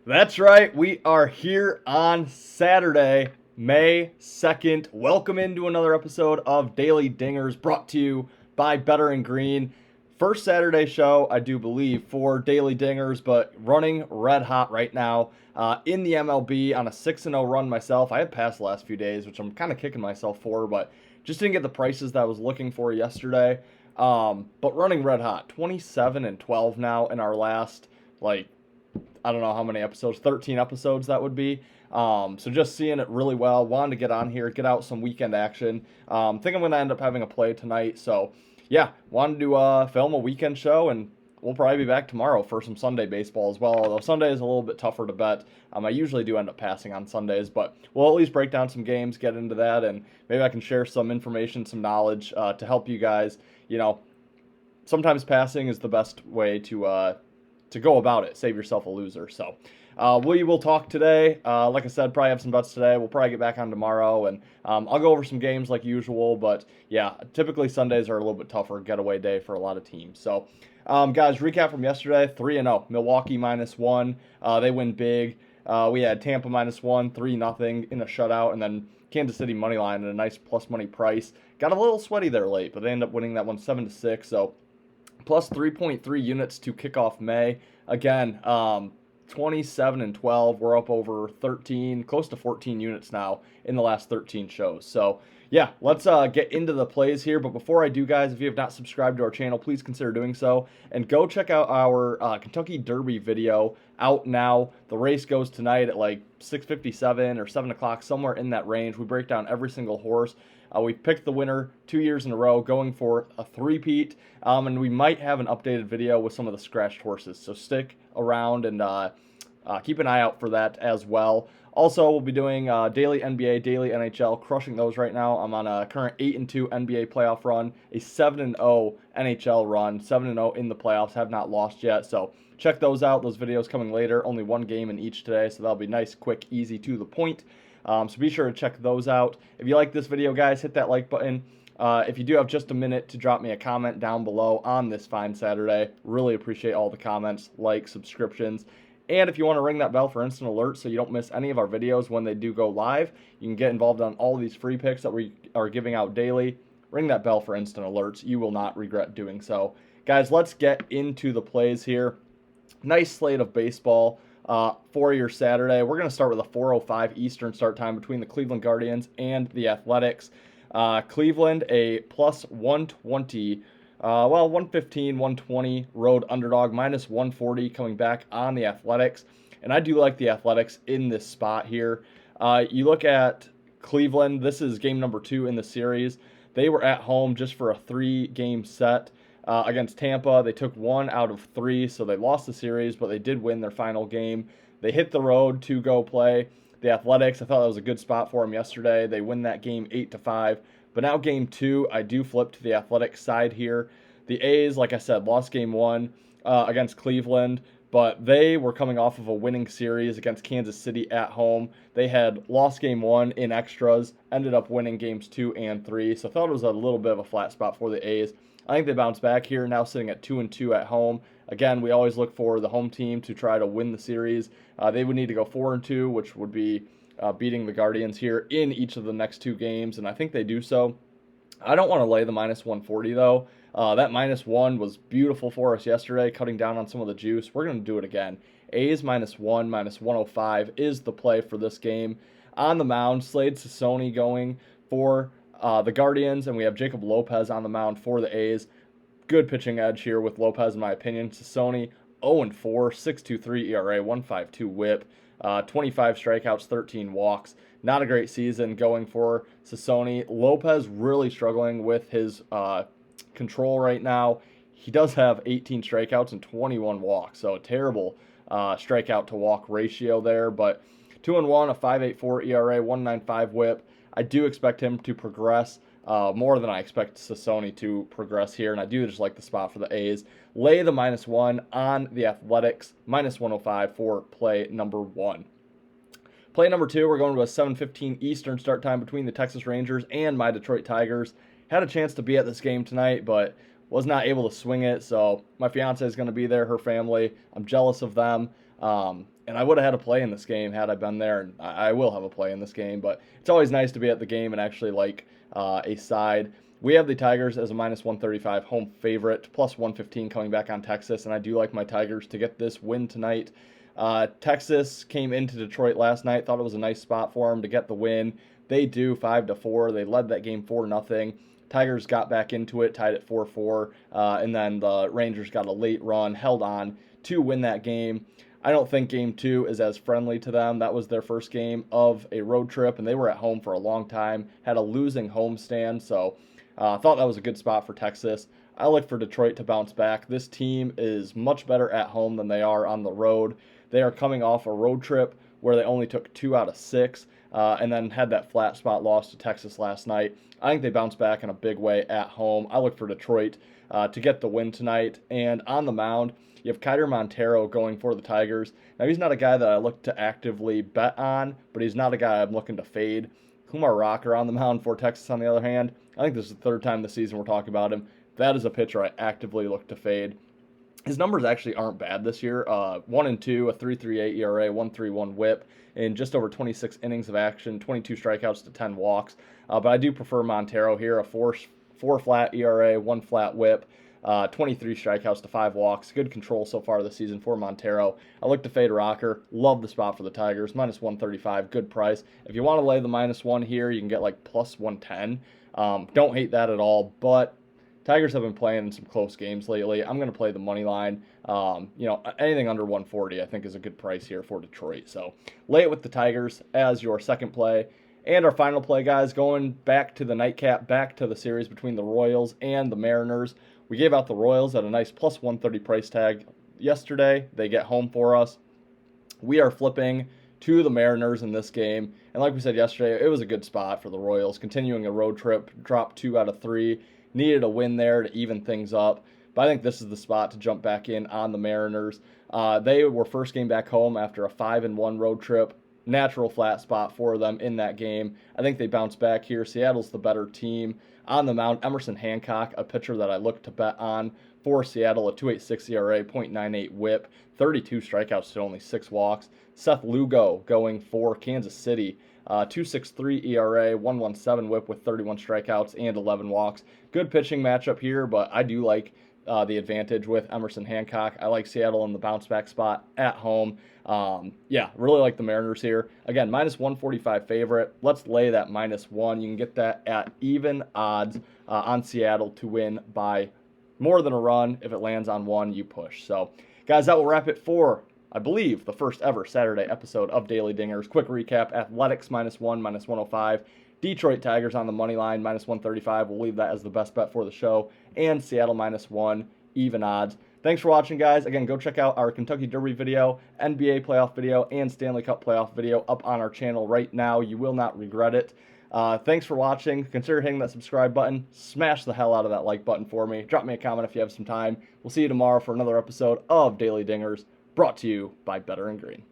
That's right. We are here on Saturday, May 2nd. Welcome into another episode of Daily Dingers brought to you by Better and Green. First Saturday show, I do believe, for Daily Dingers, but running red hot right now in the MLB on a 6-0 run myself. I had passed the last few days, which I'm kind of kicking myself for, but just didn't get the prices that I was looking for yesterday. But running red hot, 27-12 now in our last, I don't know how many episodes, 13 episodes that would be. So just seeing it really well. Wanted to get on here, get out some weekend action. Think I'm going to end up having a play tonight. So yeah, wanted to film a weekend show, and we'll probably be back tomorrow for some Sunday baseball as well. Although Sunday is a little bit tougher to bet. I usually do end up passing on Sundays, but we'll at least break down some games, get into that, and maybe I can share some information, some knowledge to help you guys. Sometimes passing is the best way to go about it. Save yourself a loser. So we will talk today. Like I said, probably have some bets today. We'll probably get back on tomorrow, and I'll go over some games like usual. But yeah, typically Sundays are a little bit tougher getaway day for a lot of teams. So guys, recap from yesterday: 3-0. Milwaukee -1. They win big. We had Tampa -1, 3-0 in a shutout, and then Kansas City money line at a nice plus money price. Got a little sweaty there late, but they ended up winning that one 7-6. So plus 3.3 units to kick off May. Again, 27-12. We're up over 13, close to 14 units now in the last 13 shows. So yeah, let's get into the plays here. But before I do, guys, if you have not subscribed to our channel, please consider doing so. And go check out our Kentucky Derby video out now. The race goes tonight at like 6:57 or 7 o'clock, somewhere in that range. We break down every single horse. We've picked the winner 2 years in a row, going for a three-peat, and we might have an updated video with some of the scratched horses. So stick around and keep an eye out for that as well. Also, we'll be doing daily NBA, daily NHL, crushing those right now. I'm on a current 8-2 NBA playoff run, a 7-0 NHL run, 7-0 in the playoffs, have not lost yet. So check those out. Those videos coming later. Only one game in each today, so that'll be nice, quick, easy, to the point. So be sure to check those out. If you like this video, guys, hit that like button. If you do have just a minute to drop me a comment down below on this fine Saturday, really appreciate all the comments, likes, subscriptions. And if you want to ring that bell for instant alerts so you don't miss any of our videos when they do go live, you can get involved on all of these free picks that we are giving out daily. Ring that bell for instant alerts. You will not regret doing so. Guys, let's get into the plays here. Nice slate of baseball for your Saturday. We're going to start with a 4:05 Eastern start time between the Cleveland Guardians and the Athletics. Cleveland, a plus 120, 115, 120 road underdog, minus 140 coming back on the Athletics. And I do like the Athletics in this spot here. You look at Cleveland, this is game number 2 in the series. They were at home just for a 3-game set. Against Tampa, they took 1 out of 3, so they lost the series, but they did win their final game. They hit the road to go play the Athletics. I thought that was a good spot for them yesterday. They win that game 8-5. But now game 2, I do flip to the Athletics side here. The A's, like I said, lost game 1 against Cleveland, but they were coming off of a winning series against Kansas City at home. They had lost game 1 in extras, ended up winning games 2 and 3, so I thought it was a little bit of a flat spot for the A's. I think they bounce back here, now sitting at 2-2 at home. Again, we always look for the home team to try to win the series. They would need to go 4-2, which would be beating the Guardians here in each of the next 2 games, and I think they do so. I don't want to lay the minus 140, though. That -1 was beautiful for us yesterday, cutting down on some of the juice. We're going to do it again. A's -1, minus 105 is the play for this game. On the mound, Slade Cecconi going for the Guardians, and we have Jacob Lopez on the mound for the A's. Good pitching edge here with Lopez, in my opinion. Cecconi, 0-4, 6.23 ERA, 1.52 WHIP, 25 strikeouts, 13 walks. Not a great season going for Cecconi. Lopez really struggling with his control right now. He does have 18 strikeouts and 21 walks, so a terrible strikeout to walk ratio there. But 2-1, a 5.84 ERA, 1.95 WHIP. I do expect him to progress more than I expect Cecconi to progress here, and I do just like the spot for the A's. Lay the -1 on the Athletics, minus 105 for play number 1. Play number 2, we're going to a 7:15 Eastern start time between the Texas Rangers and my Detroit Tigers. Had a chance to be at this game tonight, but was not able to swing it, so my fiance is going to be there, her family. I'm jealous of them. And I would have had a play in this game had I been there, and I will have a play in this game. But it's always nice to be at the game and actually like a side. We have the Tigers as a minus 135 home favorite, plus 115 coming back on Texas, and I do like my Tigers to get this win tonight. Texas came into Detroit last night, thought it was a nice spot for them to get the win. They do 5-4. They led that game 4-0. Tigers got back into it, tied at 4-4, and then the Rangers got a late run, held on to win that game. I don't think Game 2 is as friendly to them. That was their first game of a road trip, and they were at home for a long time, had a losing homestand, so I thought that was a good spot for Texas. I look for Detroit to bounce back. This team is much better at home than they are on the road. They are coming off a road trip where they only took 2 out of 6, and then had that flat spot loss to Texas last night. I think they bounce back in a big way at home. I look for Detroit to get the win tonight. And on the mound, you have Kiter Montero going for the Tigers. Now, he's not a guy that I look to actively bet on, but he's not a guy I'm looking to fade. Kumar Rocker on the mound for Texas, on the other hand. I think this is the third time this season we're talking about him. That is a pitcher I actively look to fade. His numbers actually aren't bad this year. 1-2, a 3.38 ERA, 1.31 WHIP in just over 26 innings of action, 22 strikeouts to 10 walks. But I do prefer Montero here, a 4 flat ERA, 1 flat WHIP, 23 strikeouts to 5 walks. Good control so far this season for Montero. I look to fade Rocker. Love the spot for the Tigers. Minus 135, good price. If you want to lay the -1 here, you can get like plus 110. Don't hate that at all, but Tigers have been playing in some close games lately. I'm going to play the money line. Anything under 140 I think is a good price here for Detroit. So lay it with the Tigers as your second play. And our final play, guys, going back to the nightcap, back to the series between the Royals and the Mariners. We gave out the Royals at a nice plus 130 price tag yesterday. They get home for us. We are flipping to the Mariners in this game. And like we said yesterday, it was a good spot for the Royals. Continuing a road trip, dropped 2 out of 3. Needed a win there to even things up. But I think this is the spot to jump back in on the Mariners. They were first game back home after a 5-1 road trip. Natural flat spot for them in that game. I think they bounce back here. Seattle's the better team. On the mound, Emerson Hancock, a pitcher that I look to bet on for Seattle, a 2.86 ERA, 0.98 WHIP, 32 strikeouts to only 6 walks. Seth Lugo going for Kansas City, 2.63 ERA, 1.17 WHIP with 31 strikeouts and 11 walks. Good pitching matchup here, but I do like the advantage with Emerson Hancock. I like Seattle in the bounce back spot at home. Really like the Mariners here. Again, minus 145 favorite. Let's lay that -1. You can get that at even odds on Seattle to win by more than a run. If it lands on 1, you push. So, guys, that will wrap it for, I believe, the first ever Saturday episode of Daily Dingers. Quick recap: Athletics -1, -105. Detroit Tigers on the money line, minus 135. We'll leave that as the best bet for the show. And Seattle -1, even odds. Thanks for watching, guys. Again, go check out our Kentucky Derby video, NBA playoff video, and Stanley Cup playoff video up on our channel right now. You will not regret it. Thanks for watching. Consider hitting that subscribe button. Smash the hell out of that like button for me. Drop me a comment if you have some time. We'll see you tomorrow for another episode of Daily Dingers, brought to you by Better and Green.